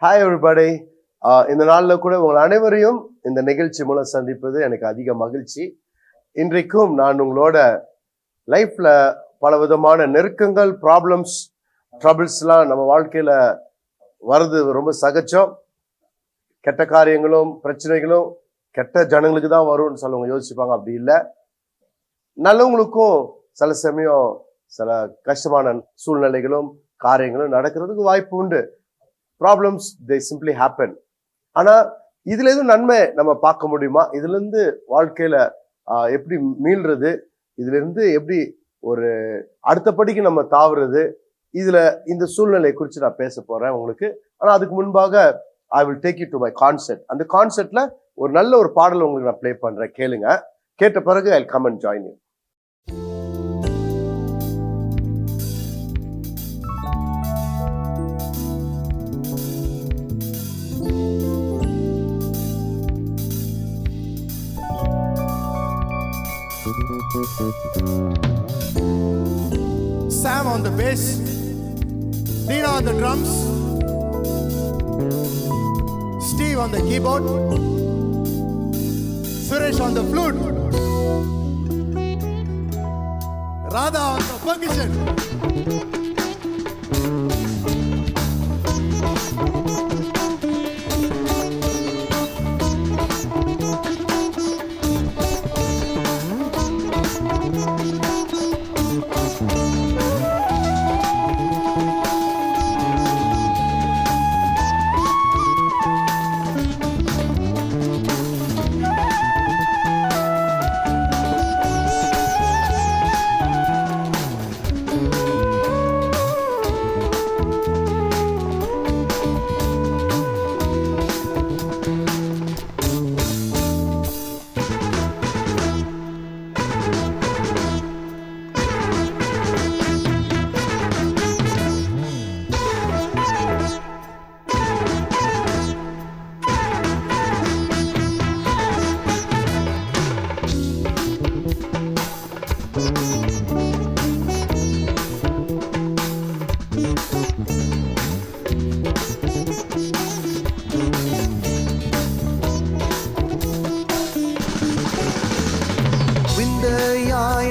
Hi everybody. இந்த நாளில் கூட உங்கள் அனைவரையும் இந்த நிகழ்ச்சி மூலம் சந்திப்பது எனக்கு அதிக மகிழ்ச்சி. இன்றைக்கும் நான் உங்களோட லைஃப்ல பல விதமான நெருக்கங்கள், ப்ராப்ளம்ஸ், ட்ரபிள்ஸ்லாம் நம்ம வாழ்க்கையில வர்றது ரொம்ப சகஜம். கெட்ட காரியங்களும் பிரச்சனைகளும் கெட்ட ஜனங்களுக்கு தான் வரும்னு சொல்லுவாங்க, யோசிச்சுப்பாங்க. அப்படி இல்லை, நல்லவங்களுக்கும் சில சமயம் சில கஷ்டமான சூழ்நிலைகளும் காரியங்களும் நடக்கிறதுக்கு வாய்ப்பு உண்டு. ப்ராப்ளம்ஸ் தே சிம்பிளி ஹேப்பன். ஆனா இதுல எதுவும் நன்மை நம்ம பார்க்க முடியுமா? இதுல இருந்து வாழ்க்கையில எப்படி மீள்றது, இதுல இருந்து எப்படி ஒரு அடுத்த படிக்கு நம்ம தாவுறது, இதுல இந்த சூழ்நிலை குறித்து நான் பேச போறேன் உங்களுக்கு. ஆனா அதுக்கு முன்பாக I will take you to my concept. அந்த கான்செப்ட்ல ஒரு நல்ல ஒரு பாடல் உங்களுக்கு நான் ப்ளே பண்றேன், கேளுங்க. கேட்ட பிறகு I will come and join you. Sam on the bass, Nina on the drums, Steve on the keyboard, Suresh on the flute, Radha on the percussion.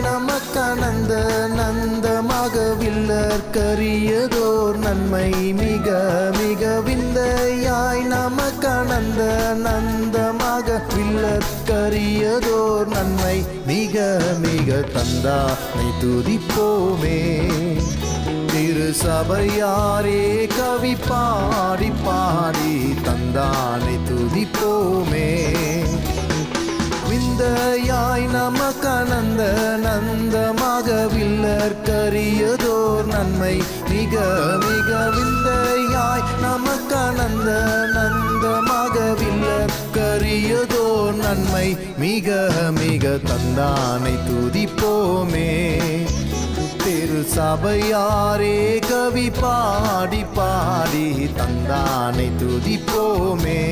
நமக்கனந்த நந்தமாக வில்லற்கரியதோர் நன்மை மிக மிக விந்தையாய் நமக்கனந்த நந்தமாக வில்லற்கரியதோர் நன்மை மிக மிக தந்தானை துதிப்போமே. திரு சபையாரே கவி பாடி பாடி தந்தானை துதிப்போமே. விந்தையாய் நமக்கனந்த நந்தமாக வில்லற்கரியதோர் நன்மை மிக மிக விந்தையாய் நமக்கனந்த நந்தமாக வில்லற்கரியதோர் நன்மை மிக மிக தந்தானை துதிப்போமே. திரு சபையாரே கவி பாடி பாடி தந்தானை துதிப்போமே.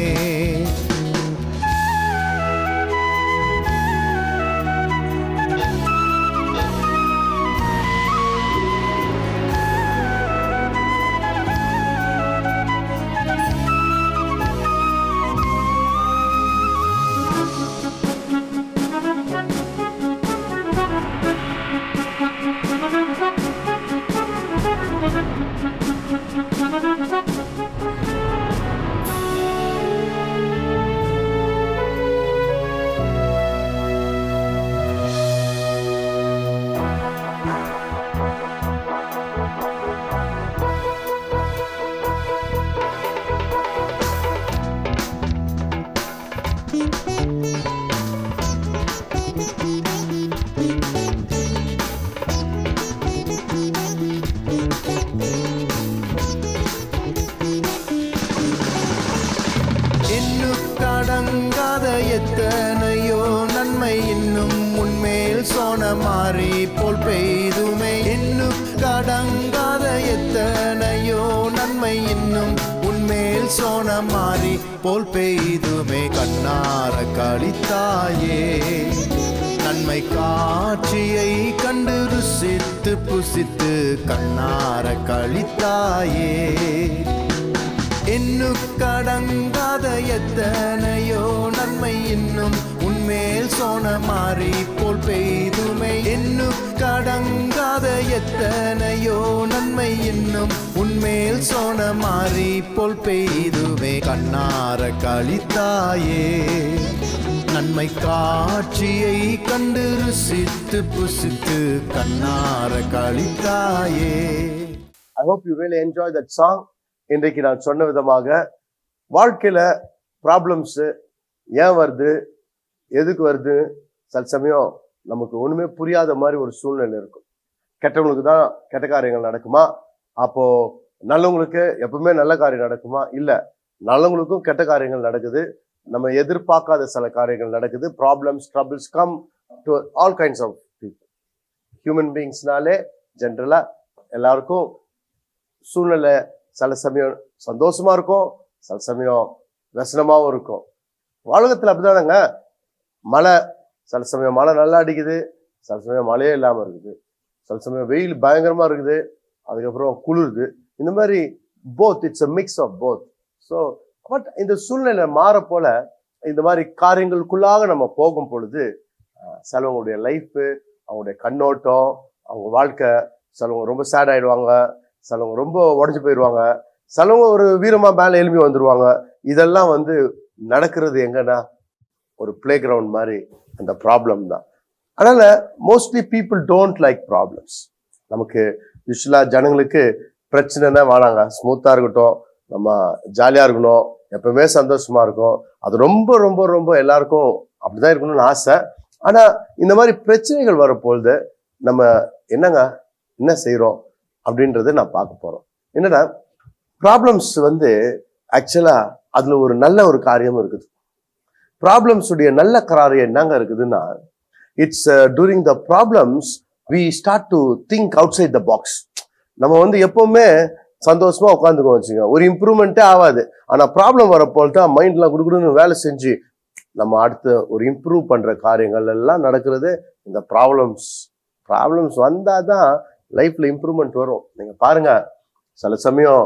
கடங்காத எத்தனையோ நன்மை இன்னும் உன்மேல் சோனமாரி போல் பெய்துமே. இன்னும் கடங்காத எத்தனையோ நன்மை இன்னும் உன்மேல் சோனமாரி போல் பெய்துமே. கண்ணார களித்தாயே நன்மை காட்சியை கண்டு ருசித்து புசித்து கண்ணார களித்தாயே. என்னு கடங்காத எத்தனையோ நன்மை இன்னும் உன்மேல் சோன மாறி போல் பெய்துமை. இன்னும் கடங்காத எத்தனையோ நன்மை இன்னும் உன்மேல் சோன மாறி போல் பெய்துமே. கண்ணார களித்தாயே நன்மை காட்சியை கண்டு ருசித்து புசித்து கண்ணார களித்தாயே. I hope you really enjoy that song. இன்றைக்கு நான் சொன்ன விதமாக வாழ்க்கையில ப்ராப்ளம்ஸ் ஏன் வருது, எதுக்கு வருது, சில சமயம் நமக்கு ஒண்ணுமே புரியாத மாதிரி ஒரு சூழ்நிலை இருக்கும். கெட்டவங்களுக்கு தான் கெட்ட காரியங்கள் நடக்குமா, அப்போ நல்லவங்களுக்கு எப்பவுமே நல்ல காரியம் நடக்குமா? இல்ல, நல்லவங்களுக்கும் கெட்ட காரியங்கள் நடக்குது. நம்ம எதிர்பார்க்காத சில காரியங்கள் நடக்குது. Problems, troubles come to all kinds of people. Human பீயிங்ஸ்னாலே ஜென்ரலா எல்லாருக்கும் சூழ்நிலை சில சமயம் சந்தோஷமா இருக்கும், சில சமயம் व्यसனமாவும் இருக்கும். உலகத்துல அப்படிதானங்க. மழை சில சமயம் மழை நல்லா அடிக்குது, சில சமயம் மழையே இல்லாம இருக்குது, சில சமயம் வெயில் பயங்கரமா இருக்குது, அதுக்கப்புறம் குளிருது. இந்த மாதிரி both, it's a mix of both. So but இந்த சூழ்நிலை மாற போல இந்த மாதிரி காரியங்களுக்குள்ளாக நம்ம போகும் பொழுது சிலவங்களுடைய லைஃப், அவங்களுடைய கண்ணோட்டம், அவங்க வாழ்க்கை, சிலவங்க ரொம்ப சேட் ஆயிடுவாங்க, சிலவங்க ரொம்ப உடஞ்சு போயிடுவாங்க, சிலவங்க ஒரு வீரமா மேலே எழுப்பி வந்துருவாங்க. இதெல்லாம் நடக்கிறது எங்கன்னா ஒரு பிளே கிரவுண்ட் மாதிரி அந்த ப்ராப்ளம் தான். அதனால mostly people don't like problems. நமக்கு யூஸ்வலா ஜனங்களுக்கு பிரச்சனைனா வேணாங்க, ஸ்மூத்தா இருக்கட்டும், நம்ம ஜாலியா இருக்கணும், எப்பவுமே சந்தோஷமா இருக்கும். அது ரொம்ப ரொம்ப ரொம்ப எல்லாருக்கும் அப்படிதான் இருக்கணும்னு ஆசை. ஆனா இந்த மாதிரி பிரச்சனைகள் வரப்பொழுது நம்ம என்ன செய்யறோம் அப்படின்றத நான் பார்க்க போறோம். என்னன்னா ப்ராப்ளம்ஸ் ஆக்சுவலா அதுல ஒரு நல்ல ஒரு காரியமும் இருக்குது. ப்ராப்ளம்ஸ் உடைய நல்ல காரியம் என்னங்க இருக்குதுன்னா, it's during the problems we start to think outside the box. நம்ம எப்பவுமே சந்தோஷமா உட்காந்துக்கோ வச்சுங்க, ஒரு இம்ப்ரூவ்மெண்ட்டே ஆகாது. ஆனா ப்ராப்ளம் வரப்போல் தான் மைண்ட்லாம் குடுக்குன்னு வேலை செஞ்சு நம்ம அடுத்து ஒரு இம்ப்ரூவ் பண்ற காரியங்கள் எல்லாம் நடக்கிறது இந்த ப்ராப்ளம்ஸ் வந்தாதான் லைஃப்ல இம்ப்ரூவ்மெண்ட் வரும். நீங்க பாருங்க, சில சமயம்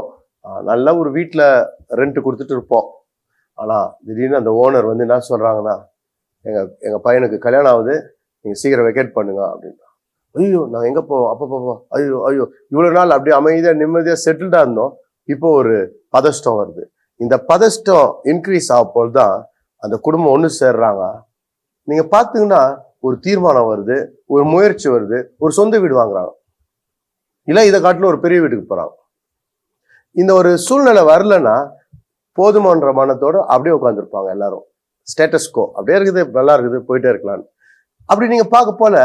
நல்ல ஒரு வீட்டுல ரெண்ட் கொடுத்துட்டு இருப்போம். ஆனா திடீர்னு அந்த ஓனர் என்ன சொல்றாங்கன்னா, எங்க பையனுக்கு கல்யாணம் ஆகுது, நீங்க சீக்கிரம் வெக்கேட் பண்ணுங்க அப்படின்னா. ஐயோ நான் எங்க போவோம், அப்ப போவோம், ஐயோ இவ்வளவு நாள் அப்படியே அமைதியா நிம்மதியா செட்டில்டா இருந்தோம், இப்போ ஒரு பதஷ்டம் வருது. இந்த பதஷ்டம் இன்க்ரீஸ் ஆகப்போல் தான் அந்த குடும்பம் ஒண்ணு சேர்றாங்க. நீங்க பாத்தீங்கன்னா ஒரு தீர்மானம் வருது, ஒரு முயற்சி வருது, ஒரு சொந்த வீடு வாங்குறாங்க, இல்ல இதை காட்டிலும் ஒரு பெரிய வீட்டுக்கு போறாங்க. இந்த ஒரு சூழ்நிலை வரலன்னா போதுமான்ற மனத்தோட அப்படியே உட்காந்துருப்பாங்க எல்லாரும். ஸ்டேட்டஸ்கோ அப்படியே இருக்குது, நல்லா இருக்குது, போயிட்டே இருக்கலாம். அப்படி நீங்க பார்க்க போல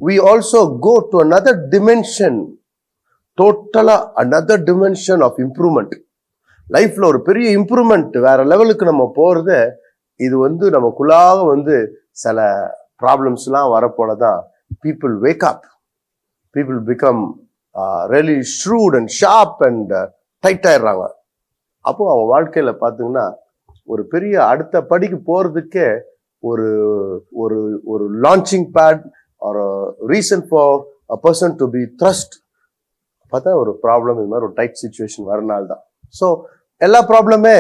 we also go to another dimension, totally another dimension of improvement. லைஃப்ல ஒரு பெரிய இம்ப்ரூவ்மெண்ட், வேற லெவலுக்கு நம்ம போறது. இது நமக்குள்ளாக சில ப்ராப்ளம்ஸ் எல்லாம் வரப்போலதான் people wake up, people become really shrewd and sharp and tight ஆயிடுறாங்க. அப்போ அவங்க வாழ்க்கையில பாத்தீங்கன்னா ஒரு பெரிய அடுத்த படிக்கு போறதுக்கே ஒரு ஒரு ஒரு launching pad or a reason for a person to be thrust. பார்த்தா ஒரு ப்ராப்ளம், இது மாதிரி ஒரு டைட் சிச்சுவேஷன் வரனால தான். ஸோ எல்லா ப்ராப்ளமே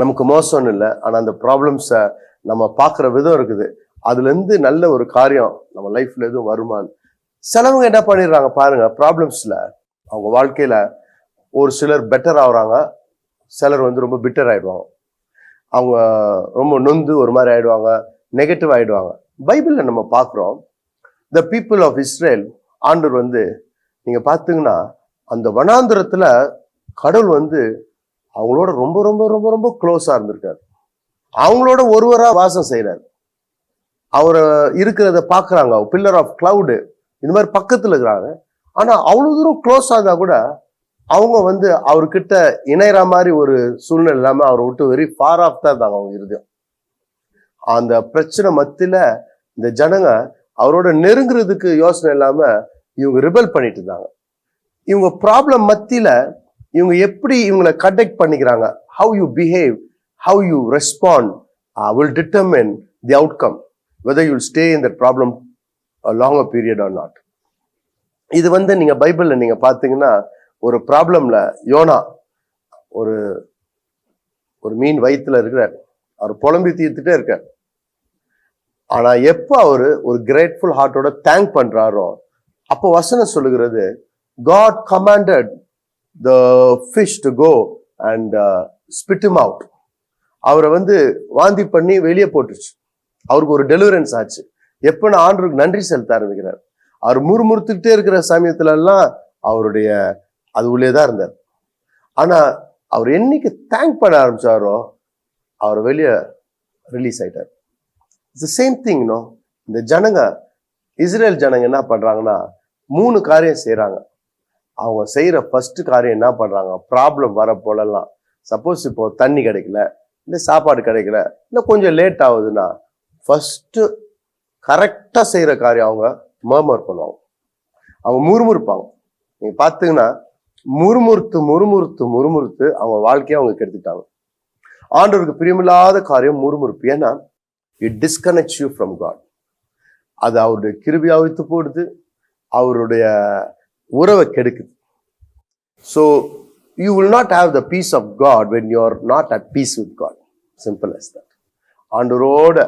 நமக்கு மோசம்னு இல்லை, ஆனா அந்த ப்ராப்ளம்ஸை நம்ம பார்க்குற விதம் இருக்குது. அதுல இருந்து நல்ல ஒரு காரியம் நம்ம லைஃப்ல எதுவும் வருமானு சிலவங்க என்ன பண்ணிடுறாங்க பாருங்க. ப்ராப்ளம்ஸ்ல அவங்க வாழ்க்கையில ஒரு சிலர் பெட்டர் ஆகுறாங்க, சிலர் ரொம்ப பிட்டர் ஆயிடுவாங்க, அவங்க ரொம்ப நொந்து ஒரு மாதிரி ஆயிடுவாங்க, நெகட்டிவ் ஆயிடுவாங்க. பைபிள்ல நம்ம பார்க்குறோம், த பீப்புள் ஆஃப் இஸ்ரேல், ஆண்டவர் நீங்க பாத்தீங்கன்னா அந்த வனாந்திரத்துல கடவுள் அவங்களோட ரொம்ப ரொம்ப ரொம்ப ரொம்ப க்ளோஸா இருந்திருக்காரு. அவங்களோட ஒருவரா வாசம் செய்யறாரு. அவரை இருக்கிறத பாக்குறாங்க, பில்லர் ஆஃப் கிளவுடு இந்த மாதிரி பக்கத்துல இருக்கிறாங்க. ஆனா அவ்வளவு தூரம் க்ளோஸ் ஆனா கூட அவங்க அவர்கிட்ட இணையற மாதிரி ஒரு சூழ்நிலை இல்லாம அவரை விட்டு வெரி ஃபார் ஆஃப் தான் இருந்தாங்க. அவங்க இருதயம் அந்த பிரச்சனை மத்தியில இந்த ஜனங்க அவரோட நெருங்குறதுக்கு யோசனை இல்லாம இவங்க ரிபல் பண்ணிட்டு இருந்தாங்க. இவங்க ப்ராப்ளம் மத்தியில இவங்க எப்படி இவங்களை கண்டக்ட் பண்ணிக்கிறாங்க, how you behave, how you respond will determine the outcome, whether you will stay in that problem a longer period or not. இது நீங்க பைபிள்ல நீங்க பாத்தீங்கன்னா ஒரு ப்ராப்ளம்ல யோனா ஒரு ஒரு மீன் வயிற்றுல இருக்கிறார், அவர் புலம்பி தீர்த்துட்டே இருக்கார். ஆனா எப்ப அவரு ஒரு கிரேட்ஃபுல் ஹார்ட்டோட தேங்க் பண்றாரோ அப்போ வசனம் சொல்லுகிறது, God commanded the fish to go and spit him out. அவரை வாந்தி பண்ணி வெளியே போட்டுருச்சு. அவருக்கு ஒரு டெலிவரன்ஸ் ஆச்சு. எப்ப நான் ஆண்டவருக்கு நன்றி செலுத்த ஆரம்பிக்கிறார். அவர் முறுமுறுத்துக்கிட்டே இருக்கிற சமயத்துல எல்லாம் அவருடைய அது உள்ளேதான் இருந்தார். ஆனா அவர் என்னைக்கு தேங்க் பண்ண ஆரம்பிச்சாரோ அவர் வெளியே ரிலீஸ் ஆயிட்டார். It's the same thing. இந்த ஜனங்க, இஸ்ரேல் ஜனங்க என்ன பண்றாங்கன்னா 3 காரியம் செய்யறாங்க. அவங்க செய்யற ஃபர்ஸ்ட் காரியம் என்ன பண்றாங்க, ப்ராப்ளம் வர போலலாம், சப்போஸ் இப்போ தண்ணி கிடைக்கல, இல்லை சாப்பாடு கிடைக்கல, இல்லை கொஞ்சம் லேட் ஆகுதுன்னா ஃபர்ஸ்ட் கரெக்டா செய்யற காரியம் அவங்க மர்மர் பண்ணுவாங்க. அவங்க முறுமுறுப்பாங்க. நீங்க பாத்தீங்கன்னா முறுமுறுத்து முறுமுறுத்து முறுமுறுத்து அவங்க வாழ்க்கையை அவங்க கெடுத்துட்டாங்க. ஆண்டவருக்கு பிரியமில்லாத காரியம் முறுமுறுப்பு. ஏன்னா it disconnects you from God. அது அவருடைய கிருபையை அவித்து போடுது, அவருடைய உறவை கெடுக்குது. So you will not have the peace of God when you are not at peace with God. Simple as that. ஆண்டவரோட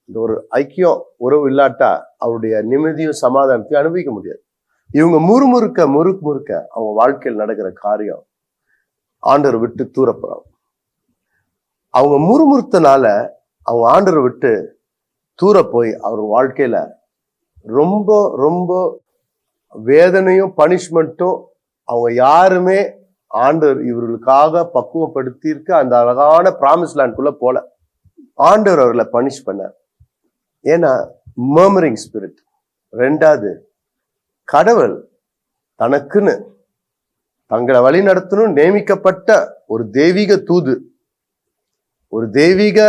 இந்த ஒரு ஐக்கியம் உறவு இல்லாட்டா அவருடைய நிம்மதியும் சமாதானத்தையும் அனுபவிக்க முடியாது. இவங்க முறுமுறுக்க முறுக்க அவங்க வாழ்க்கையில் நடக்கிற காரியம் ஆண்டவரை விட்டு தூரப்படுறாங்க. அவங்க முறுமுறுத்தனால அவங்க ஆண்டவரை விட்டு தூர போய் அவர் வாழ்க்கையில ரொம்ப ரொம்ப வேதனையும் பனிஷ்மெண்ட்டும், அவங்க யாருமே ஆண்டவர் இவர்களுக்காக பக்குவப்படுத்தி இருக்க அந்த அழகான பிராமிஸ் லேண்ட்குள்ள போல. ஆண்டவர் அவர்களை பனிஷ் பண்ணார். ஏன்னா மர்மரிங் ஸ்பிரிட். 2வது, கடவுள் தனக்குன்னு தங்களை வழி நடத்தணும் நியமிக்கப்பட்ட ஒரு தெய்வீக தூது, ஒரு தெய்வீக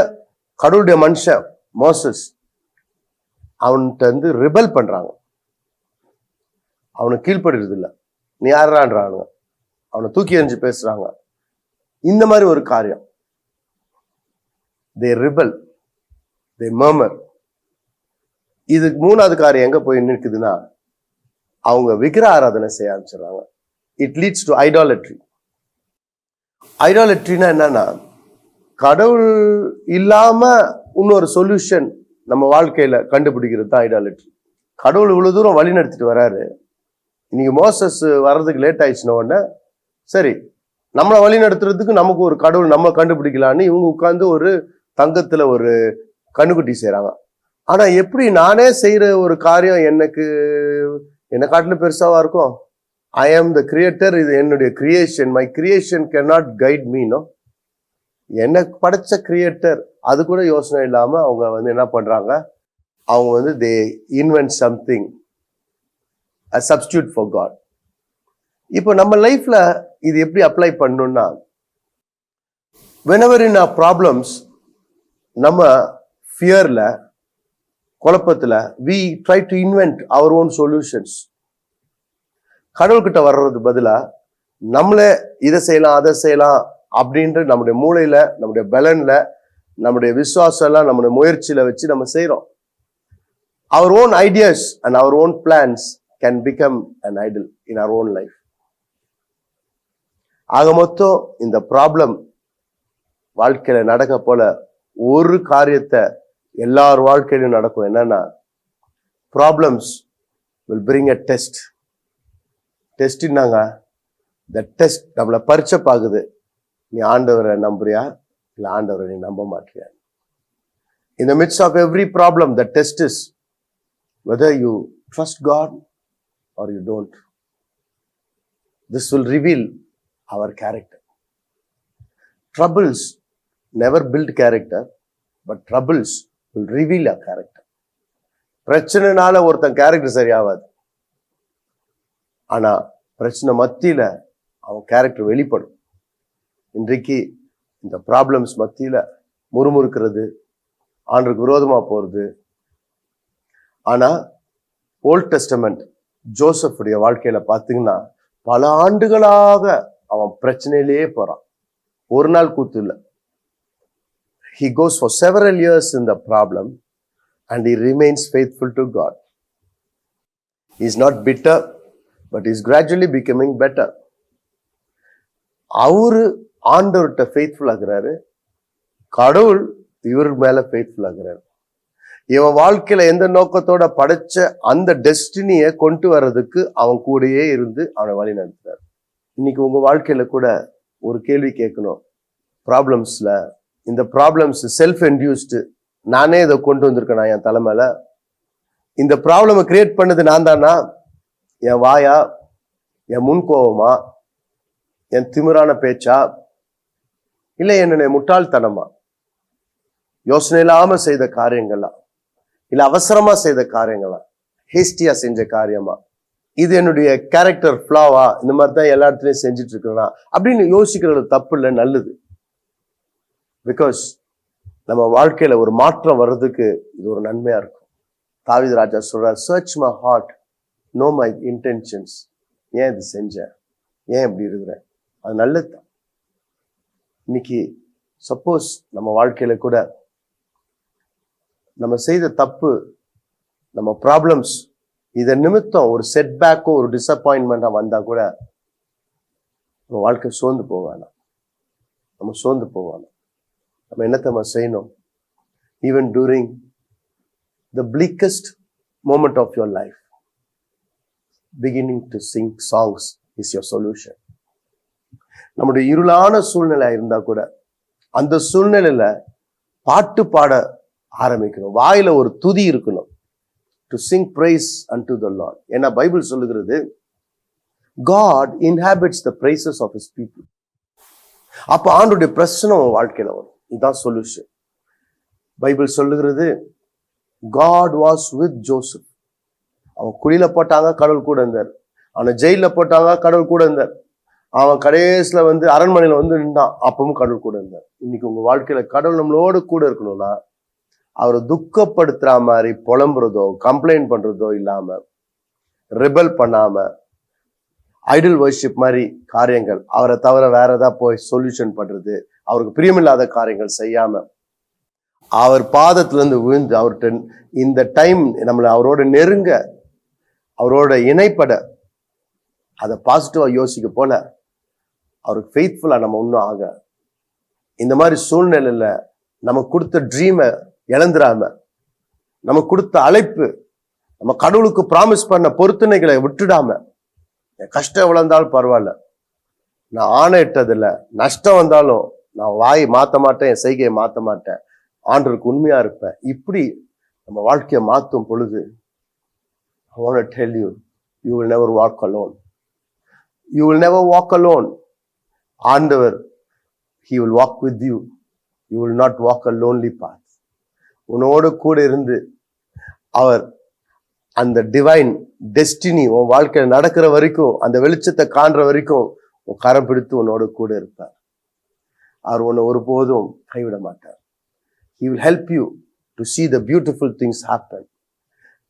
கடவுளுடைய மனுஷன் மோசஸ், அவன்கிட்ட ரிபல் பண்றாங்க. அவனை கீழ்ப்படுறது இல்லை, நீ யாரான்றாங்க, அவனை தூக்கி எறிஞ்சு பேசுறாங்க. இந்த மாதிரி ஒரு காரியம். they rebel, they murmur. இதுக்கு 3வது காரியம் எங்க போய் நிற்குதுன்னா அவங்க விக்கிர ஆராதனை செய்ய ஆரம்பிச்சிடறாங்க. It leads to idolatry. ஐடாலட்ரினா என்னன்னா, கடவுள் இல்லாம இன்னொரு சொல்யூஷன் நம்ம வாழ்க்கையில கண்டுபிடிக்கிறது தான் ஐடாலட்ரி. கடவுள் இவ்வளவு தூரம் வழி நடத்திட்டு வராரு, இன்னைக்கு மோசஸ் வர்றதுக்கு லேட் ஆயிடுச்சுன உடனே சரி நம்மளை வழி நடத்துறதுக்கு நமக்கு ஒரு கடவுள் நம்ம கண்டுபிடிக்கலான்னு இவங்க உட்கார்ந்து ஒரு தங்கத்துல ஒரு கண்ணுக்குட்டி செய்யறாங்க. ஆனா எப்படி நானே செய்யற ஒரு காரியம் என்ன காட்டிலும் பெருசாவா இருக்கும்? ஐ ஆம் த கிரியேட்டர், இது என்னுடைய creation, my creation can not guide me. No, எனக்கு படைச்ச கிரியேட்டர் அது கூட யோசனை இல்லாம அவங்க என்ன பண்றாங்க, அவங்க they invent something, a substitute for God. இப்போ நம்ம லைஃப்ல இது எப்படி அப்ளை பண்ணணும்னா, whenever in our problems, நம்ம ஃபியர்ல குழப்பத்துல we try to invent our own solutions. கடவுள்கிட்ட வர்றது பதிலா நம்மளே இதை செய்யலாம் அதை செய்யலாம் அப்படின்ற நம்முடைய மூளையில, நம்முடைய பலன்ல, நம்முடைய விசுவாசம் எல்லாம் நம்முடைய முயற்சியில வச்சு நம்ம செய்யறோம். our own ideas and our own plans can become an idol in our own life. ஆக மொத்தம் இந்த ப்ராப்ளம் வாழ்க்கையில நடக்க போல ஒரு காரியத்தை எல்லார் வாழ்க்கையிலும் நடக்கும். என்னன்னா, problems will bring a test. டெஸ்ட்னாங்க, இந்த டெஸ்ட் நம்மளை பரீட்சை பார்க்குது. நீ ஆண்டவரை நம்புறியா இல்லை ஆண்டவரை நீ நம்ப மாட்டியா? In the midst of every problem, the test is whether you trust God or you don't. This will reveal our character. Troubles never build character, but troubles will reveal our character. பிரச்சனைனால ஒருத்தன் character சரியாவாது, ஆனா பிரச்சனை மத்தியில அவன் character வெளிப்படும். இன்றைக்கு இந்த problems மத்தியில முறுமுறுக்கிறது, ஆண்டவருக்கு விரோதமா போறது. ஆனா ஓல்ட் டெஸ்டமெண்ட் ஜோசப்புடைய வாழ்க்கையில பாத்தீங்கன்னா பல ஆண்டுகளாக அவன் பிரச்சனையிலேயே போறான். ஒரு நாள் கூத்து இல்லை. He goes for several years in the problem and he remains faithful to God. He is not bitter, but he is gradually becoming better. அவரு ஆண்டவர்கிட்ட ஃபெய்த்ஃபுல் ஆகுறாரு, கடவுள் இவர் மேல ஃபெய்த்ஃபுல்லா இருக்கிறார். இவன் வாழ்க்கையில எந்த நோக்கத்தோட படைச்ச அந்த டெஸ்டினியை கொண்டு வர்றதுக்கு அவன் கூடயே இருந்து அவனை வழி நடத்துறார். இன்னைக்கு உங்க வாழ்க்கையில கூட ஒரு கேள்வி கேட்கணும். ப்ராப்ளம்ஸ்ல இந்த ப்ராப்ளம்ஸ் செல்ஃப் இன்டியூஸ்டு, நானே இதை கொண்டு வந்திருக்கேனா என் தலைமையில? இந்த ப்ராப்ளமை கிரியேட் பண்ணது நான் தானா? என் வாயா, என் முன்கோவமா, என் திமிரான பேச்சா, இல்லை என்னுடைய முட்டாள்தனமா, யோசனை இல்லாம செய்த காரியங்களா, இல்ல அவசரமா செய்த காரியங்களா, ஹேஸ்டியா செஞ்ச காரியமா, இது என்னுடைய கேரக்டர் ஃபிளாவா, இந்த மாதிரி தான் எல்லா இடத்துலயும் செஞ்சுட்டு இருக்கிறேன்னா அப்படின்னு யோசிக்கிறது தப்பு இல்லை, நல்லது. பிகாஸ் நம்ம வாழ்க்கையில ஒரு மாற்றம் வர்றதுக்கு இது ஒரு நன்மையா இருக்கும். தாவீது ராஜா சொல்றார், search my heart, know my intentions. ஏன் இது செஞ்சேன், ஏன் இப்படி இருக்கிறேன், அது நல்லது தான். இன்னைக்கு சப்போஸ் நம்ம வாழ்க்கையில கூட நம்ம செய்த தப்பு, நம்ம ப்ராப்ளம்ஸ், இதை நிமித்தம் ஒரு செட்பேக்கோ ஒரு டிசப்பாயின்மெண்டா வந்தா கூட நம்ம வாழ்க்கை சோர்ந்து போவானா, நம்ம சோர்ந்து போவானா. நம்ம என்னத்தை நம்ம செய்யணும்? Even during the bleakest moment of your life, beginning to sing songs is your solution. நம்முடைய இருளான சூழ்நிலை இருந்தா கூட அந்த சூழ்நிலையில பாட்டு பாட ஆரம்பிக்கணும். வாயில ஒரு துதி இருக்கணும். to sing praise unto the Lord. ஏன்னா பைபிள் சொல்லுகிறது, God inhabits the praises of his people. அப்ப ஆண்டுடைய பிரச்சனை வாழ்க்கையில வரும். இதுதான் சொல்யூஷன். பைபிள் சொல்லுகிறது, God was with Joseph. அவன் குழியில போட்டாங்க, கடவுள் கூட இருந்தார். அவனை ஜெயில போட்டாங்க, கடவுள் கூட இருந்தார். அவன் கடைசியில அரண்மனையில நின்றான், அப்பவும் கடவுள் கூட இருந்தார். இன்னைக்கு உங்க வாழ்க்கையில கடவுள் நம்மளோடு கூட இருக்கணும்னா அவரை துக்கப்படுத்துற மாதிரி புலம்புறதோ கம்ப்ளைண்ட் பண்றதோ இல்லாம, ரிபல் பண்ணாம, ஐடல் வர்ஷிப் மாதிரி காரியங்கள், அவரை தவிர வேற ஏதாவது போய் சொல்யூஷன் பண்றது, அவருக்கு பிரியமில்லாத காரியங்கள் செய்யாம, அவர் பாதத்துல இருந்து விழுந்து அவர்கிட்ட இந்த டைம் நம்மளை அவரோட நெருங்க, அவரோட இணைப்பட, அதை பாசிட்டிவா யோசிக்க போல அவருக்கு ஃபெய்த்ஃபுல்லா நம்ம இன்னும் ஆக, இந்த மாதிரி சூழ்நிலையில நமக்கு கொடுத்த ட்ரீமை இழந்துடாம, நமக்கு கொடுத்த அழைப்பு, நம்ம கடவுளுக்கு ப்ராமிஸ் பண்ண பொருத்தனைகளை விட்டுடாம, கஷ்டம் விழுந்தாலும் பரவாயில்ல, நான் ஆணையிட்டதில்ல, நஷ்டம் வந்தாலும் நான் வாயை மாற்ற மாட்டேன், என் செய்கையை மாற்ற மாட்டேன், ஆண்டவருக்கு உண்மையா இருப்பேன், இப்படி நம்ம வாழ்க்கையை மாற்றும் பொழுது, I want to tell you, you will never walk alone. You will never walk alone. ஆண்டவர், he will walk with you. You will not walk a lonely path. உன்னோடு கூட இருந்து அவர் அந்த டிவைன் டெஸ்டினி உன் வாழ்க்கையில நடக்கிற வரைக்கும், அந்த வெளிச்சத்தை காண்ற வரைக்கும் உன் கரம் பிடித்து உன்னோட கூட இருப்பார். அவர் உன்னை ஒருபோதும் கைவிட மாட்டார். He will help you to see the beautiful things happen.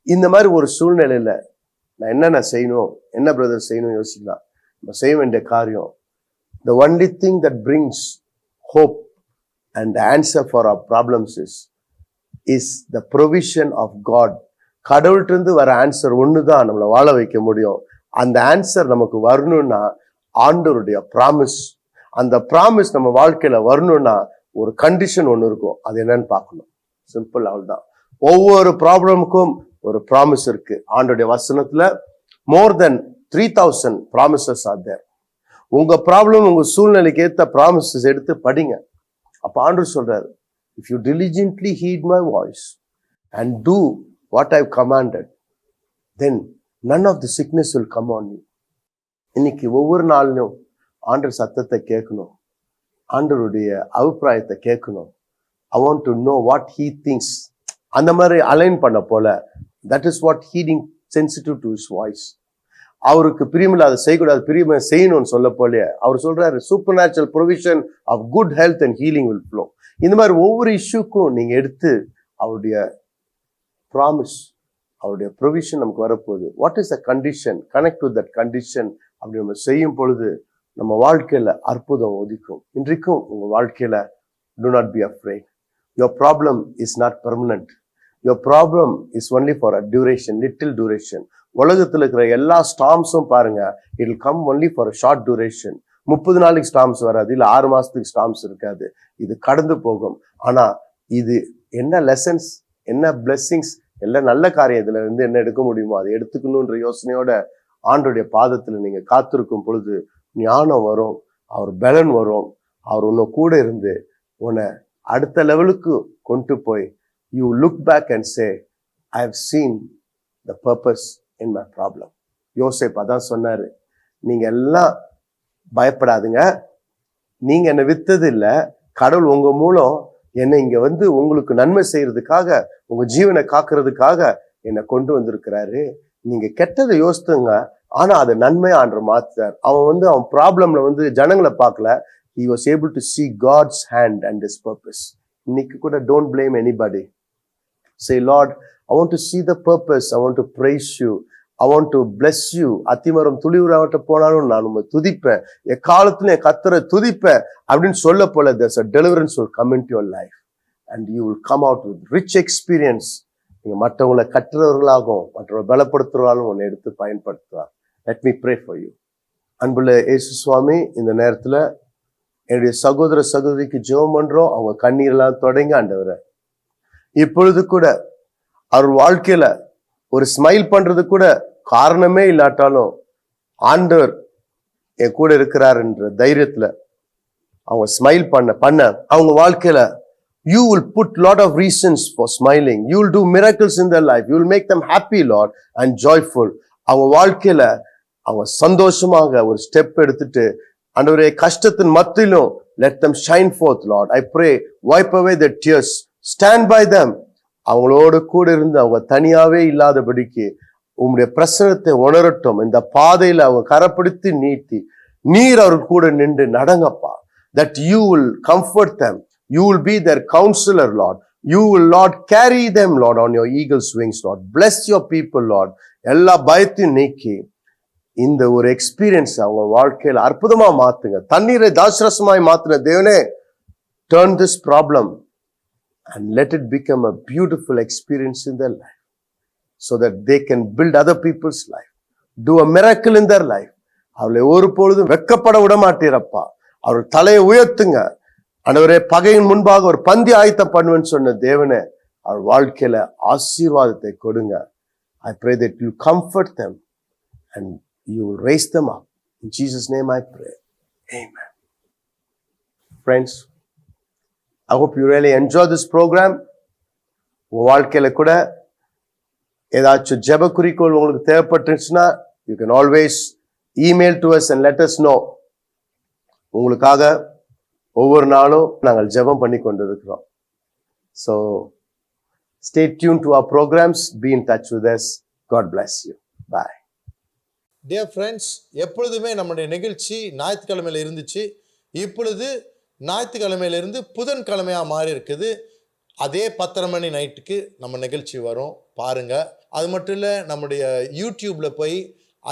இந்த மாதிரி ஒரு சூழ்நிலையில நான் என்னென்ன செய்யணும், என்ன பிரதர் செய்யணும் யோசிக்கலாம். நம்ம செய்ய வேண்டிய காரியம், the only thing that brings hope and the answer for our problems is the provision of God. கடவுள்கிட்ட வர ஆன்சர் ஒண்ணுதான் நம்மளை வாழ வைக்க முடியும். அந்த ஆன்சர் நமக்கு வரணும்னா ஆண்டவருடைய ப்ராமிஸ், அந்த ப்ராமிஸ் நம்ம வாழ்க்கையில வரணும்னா ஒரு கண்டிஷன் ஒண்ணு இருக்கும். அது என்னன்னு பார்க்கணும். சிம்பிள், அவ்வளவுதான். ஒவ்வொரு ப்ராப்ளமுக்கும் ஒரு ப்ராமிஸ் இருக்கு. ஆண்டவருடைய வசனத்துல more than 3000 promises are there. உங்க ப்ராப்ளம், உங்க சூழ்நிலைக்கு ஏத்த ப்ராமிசஸ் எடுத்து படிங்க. அப்ப ஆண்டவர் சொல்றாரு, if you diligently heed my voice and do what I've commanded, then none of the sickness will come on you. இன்னைக்கு ஒவ்வொரு நாளிலும் ஆண்டவர் சத்தத்தை கேட்கணும், ஆண்டவருடைய அபிப்பிராயத்தை கேட்கணும். I want to know what he thinks. அந்த மாதிரி அலைன் பண்ண போல, that is what heeding sensitive to his voice. அவருக்கு பிரியமில்லாத செய்யக்கூடாது, பிரியமா செய்யணும்னு சொல்ல போல அவர் சொல்றாரு, supernatural provision of good health and healing will flow. இந்த மாதிரி ஒவ்வொரு இஷ்யூக்கும் நீங்க எடுத்து அவருடைய ப்ராமிஸ், அவருடைய ப்ரொவிஷன் நமக்கு வரப்போகுது. What is the condition, connect with that condition. அப்படி நம்ம செய்யும் பொழுது நம்ம வாழ்க்கையில அற்புதம் ஒதுக்கும். இன்றைக்கும் உங்க வாழ்க்கையில do not be afraid. Your problem is not permanent. Your problem is only for a duration, little duration. உலகத்துல இருக்கிற எல்லா ஸ்டார்ம்ஸும் பாருங்க, it will come only for a short duration. 30 நாளைக்கு ஸ்டாம்ஸ் வராது, இல்ல 6 மாசத்துக்கு ஸ்டாம்ஸ் இருக்காது. இது கடந்து போகும். ஆனா இது என்ன லெசன்ஸ், என்ன பிளெஸிங்ஸ், எல்லாம் நல்ல காரியம் இதுல இருந்து என்ன எடுக்க முடியுமோ அதை எடுத்துக்கணுன்ற யோசனையோட ஆண்டோடைய பாதத்துல நீங்க காத்திருக்கும் பொழுது ஞானம் வரும், அவர் பலன் வரும். அவர் உன்னை கூட இருந்து உன்னை அடுத்த லெவலுக்கு கொண்டு போய் you look back and say I have seen the purpose in my problem. Yosephu அதான் சொன்னாரு, நீங்க எல்லாம் பயப்படாதுங்க, நீங்க என்னை வித்தது இல்ல, கடவுள் உங்க மூலம் என்னை இங்க வந்து உங்களுக்கு நன்மை செய்யறதுக்காக, உங்க ஜீவனை காக்குறதுக்காக என்னை கொண்டு வந்திருக்கிறாரு. நீங்க கெட்டதை யோசித்துங்க, ஆனா அதை நன்மையான்ற மாத்தார். அவன் ப்ராப்ளம்ல ஜனங்களை பார்க்கல. He was able to see God's hand and his purpose. இன்னைக்கு கூட don't blame anybody. Say, Lord, I want to see the purpose. I want to praise you. I want to bless you. அத்திமரம் துளிவுறாவட்ட போனாலும் நான் உம்மை துதிப்பேன், எக்காலத்துல என் கர்த்தரை துதிப்பேன் அப்படின்னு சொல்ல போல there's a deliverance will come into your life and you will come out with rich experience. நீங்க மற்றவங்களை கட்டுறவர்களாகவும் மற்றவங்களை பலப்படுத்துறவர்களும் உன்னை எடுத்து பயன்படுத்துவார். Let me pray for you. அன்புள்ள இயேசு சுவாமி, இந்த நேரத்துல என்னுடைய சகோதர சகோதரிக்கு ஜெபம் பண்றோம். அவங்க கண்ணீரெல்லாம் தொடங்கி ஆண்டவரே, இப்பொழுது கூட அவர் வாழ்க்கையில ஒரு ஸ்மைல் பண்றது கூட காரணமே இல்லாட்டாலும் ஆண்டவர் என் கூட இருக்கிறார் என்ற தைரியத்துல அவங்க ஸ்மைல் பண்ண அவங்க வாழ்க்கையில you will put lot of reasons for smiling. You will do miracles in their life. You will make them happy, Lord, and joyful. அவங்க வாழ்க்கையில அவங்க சந்தோஷமாக ஒரு ஸ்டெப் எடுத்துட்டு ஆண்டவரே கஷ்டத்தின் மத்தியிலும் let them shine forth, Lord. I pray, wipe away their tears. Stand by them. அவங்களோடு கூட இருந்து அவங்க தனியாவே இல்லாதபடிக்கு உம்முடைய பிரசன்னத்தை உணரட்டும். இந்த பாதையில அவங்க கரப்பிடித்து நீட்டி நீர் அவர்கள் கூட நின்று நடங்கப்பா. That you will comfort them. You will be their counselor, Lord. You will, Lord, carry them, Lord, on your eagle's wings, Lord. Bless your people, Lord. எல்லா பயத்தையும் நீக்கி இந்த ஒரு எக்ஸ்பீரியன்ஸ் அவங்க வாழ்க்கையில அற்புதமா மாத்துங்க. தண்ணீரை தாசரசமாய் மாத்துன தேவனே, turn this problem and let it become a beautiful experience in their life so that they can build other people's life, do a miracle in their life. அவளை ஒரு பொழுதும் வெட்கப்பட விட மாட்டீரப்பா. அவர் தலையை உயர்த்துங்க ஆண்டவரே. பகையின் முன்பாக ஒரு பந்தி ஆயத்தம் பண்ணுவேன்னு சொன்ன தேவனே, அவர் வாழ்க்கையில ஆசீர்வாதத்தை கொடுங்க. I pray that you comfort them and you will raise them up. In Jesus' name I pray. Amen. Friends, I hope you really enjoy this program. உங்க வாழ்க்கையில கூட ஏதாச்சும் ஜெப குறிக்கோள் உங்களுக்கு தேவைப்பட்டுச்சுன்னா you can always email to us and let us know. உங்களுக்காக ஒவ்வொரு நாளும் நாங்கள் ஜெபம் பண்ணி கொண்டிருக்கிறோம். So stay tuned to our programs. Be in touch with us. God bless you. Bye. Dear friends, எப்பொழுதுமே நம்முடைய நிகழ்ச்சி ஞாயிற்றுக்கிழமையில் இருந்துச்சு. இப்பொழுது ஞாயிற்றுக்கிழமையிலிருந்து புதன்கிழமையாக மாறி இருக்குது. அதே 10:30 மணி நைட்டுக்கு நம்ம நிகழ்ச்சி வரும், பாருங்கள். அது மட்டும் இல்லை, நம்முடைய யூடியூப்பில் போய்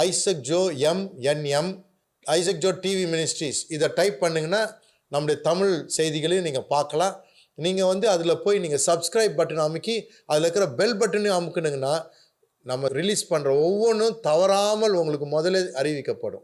Isaac Joe MNM Isaac Joe TV ministries இதை டைப் பண்ணிங்கன்னா நம்முடைய தமிழ் செய்திகளையும் நீங்கள் பார்க்கலாம். நீங்கள் அதில் போய் நீங்கள் சப்ஸ்கிரைப் பட்டன் அமுக்கி அதில் இருக்கிற பெல் பட்டனையும் அமுக்குனிங்கன்னா நம்ம ரிலீஸ் பண்ணுற ஒவ்வொன்றும் தவறாமல் உங்களுக்கு முதல்ல அறிவிக்கப்படும்.